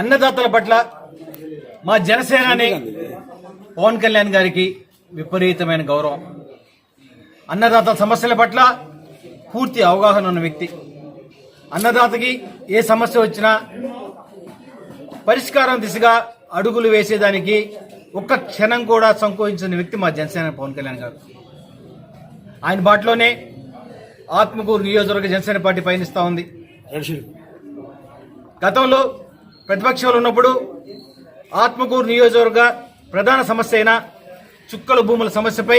అన్నదాతల పట్ల మా జనసేనాని పవన్ కళ్యాణ్ గారికి విపరీతమైన గౌరవం. అన్నదాతల సమస్యల పట్ల పూర్తి అవగాహన ఉన్న వ్యక్తి. అన్నదాతకి ఏ సమస్య వచ్చినా పరిష్కారం దిశగా అడుగులు వేసేదానికి ఒక్క క్షణం కూడా సంకోచించిన వ్యక్తి మా జనసేన పవన్ కళ్యాణ్ గారు. ఆయన బాటలోనే ఆత్మకూరు నియోజకవర్గ జనసేన పార్టీ పయనిస్తూ ఉంది. గతంలో ప్రతిపక్షంలో ఉన్నప్పుడు ఆత్మకూరు నియోజకవర్గ ప్రధాన సమస్య అయిన చుక్కల భూముల సమస్యపై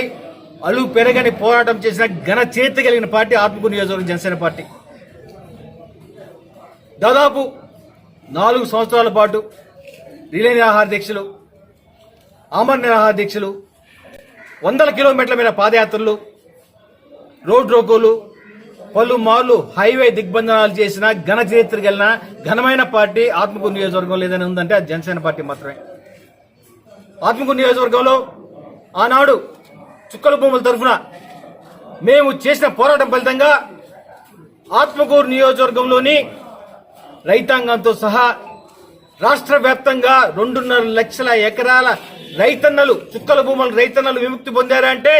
అలు పెరగని పోరాటం చేసిన ఘన చరిత్ర కలిగిన పార్టీ ఆత్మకూరు నియోజకవర్గ జనసేన పార్టీ. దాదాపు 4 సంవత్సరాల పాటు రిలే నిరాహార దీక్షలు, ఆమరణ నిరాహార దీక్షలు, 100 కిలోమీటర్ల మీద పాదయాత్రలు, రోడ్ రోకోలు, పలుమార్లు హైవే దిగ్బంధనాలు చేసిన ఘన చరిత్ర కలిగిన ఘనమైన పార్టీ ఆత్మకూరు నియోజకవర్గం లేదని ఉందంటే అది జనసేన పార్టీ మాత్రమే. ఆత్మకూరు నియోజకవర్గంలో ఆనాడు చుక్కల భూముల తరఫున మేము చేసిన పోరాటం ఫలితంగా ఆత్మకూరు నియోజకవర్గంలోని రైతాంగంతో సహా రాష్ట్ర వ్యాప్తంగా 2.5 లక్షల ఎకరాల రైతన్నలు, చుక్కల భూముల రైతన్నలు విముక్తి పొందారంటే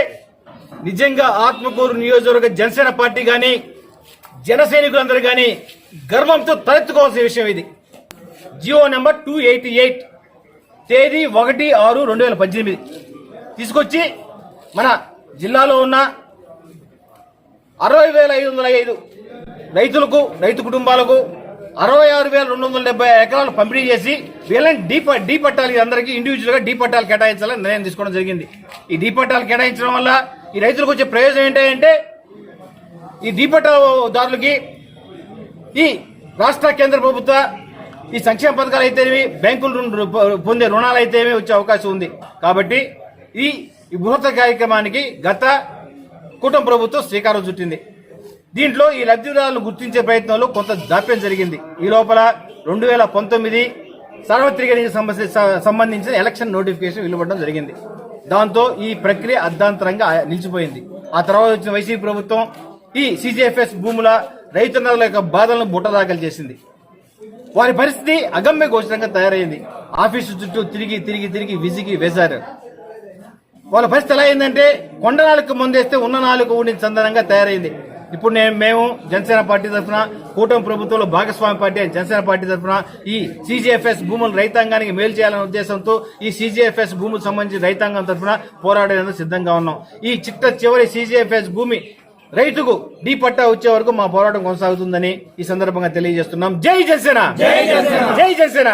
నిజంగా ఆత్మకూరు నియోజకవర్గ జనసేన పార్టీ గాని జన సైనికులందరూ గాని గర్వంతో తలెత్తుకోవాల్సిన విషయం ఇది. జియో నెంబర్ 288 తేదీ 1/6/2018 తీసుకొచ్చి మన జిల్లాలో ఉన్న 60,505 రైతులకు, రైతు కుటుంబాలకు 66,270 ఎకరాలు పంపిణీ చేసి వీళ్ళని డీ పట్టాలు అందరికీ ఇండివిజువల్ గా డీ పట్టాలు కేటాయించాలని నిర్ణయం తీసుకోవడం జరిగింది. ఈ డీ పట్టాలు కేటాయించడం వల్ల ఈ రైతులకు వచ్చే ప్రయోజనం ఏంటంటే ఈ డీ పట్టాదారులకి ఈ రాష్ట్ర కేంద్ర ప్రభుత్వ ఈ సంక్షేమ పథకాలు అయితేనేవి, బ్యాంకులు పొందే రుణాలు అయితేనేవి వచ్చే అవకాశం ఉంది. కాబట్టి ఈ బృహత్త కార్యక్రమానికి గత కూటమి ప్రభుత్వం శ్రీకారం చుట్టింది. దీంట్లో ఈ లబ్ధిదారులను గుర్తించే ప్రయత్నంలో కొంత జాప్యం జరిగింది. ఈ లోపల 2019 సార్వత్రిక ఎన్నికలకు సంబంధించిన ఎలక్షన్ నోటిఫికేషన్ వెలువడడం జరిగింది. దాంతో ఈ ప్రక్రియ అర్ధాంతరంగా నిలిచిపోయింది. ఆ తర్వాత వచ్చిన వైసీపీ ప్రభుత్వం ఈ సిజిఎఫ్ఎస్ భూముల రైతన్నల యొక్క బాధలను బుట్టదాఖలు చేసింది. వారి పరిస్థితి అగమ్య గోచరంగా తయారైంది. ఆఫీసు చుట్టూ తిరిగి విసిగి వేశారు. వాళ్ళ పరిస్థితి ఎలా అయిందంటే కొండ నాలుగు ముందేస్తే ఉన్న నాలుగు ఊడి చందనంగా తయారైంది. ఇప్పుడు మేము జనసేన పార్టీ తరఫున, కూటమి ప్రభుత్వంలో భాగస్వామి పార్టీ జనసేన పార్టీ తరఫున ఈ సిజిఎఫ్ఎస్ భూములు రైతాంగానికి మేలు చేయాలనే ఉద్దేశంతో ఈ సిజిఎఫ్ఎస్ భూములకు సంబంధించి రైతాంగం తరఫున పోరాడేందుకు సిద్ధంగా ఉన్నాం. ఈ చివరి సిజిఎఫ్ఎస్ భూమి రైతుకు డీ పట్టా వచ్చే వరకు మా పోరాటం కొనసాగుతుందని ఈ సందర్భంగా తెలియజేస్తున్నాం. జై జనసేన, జై జనసేన, జై జనసేన.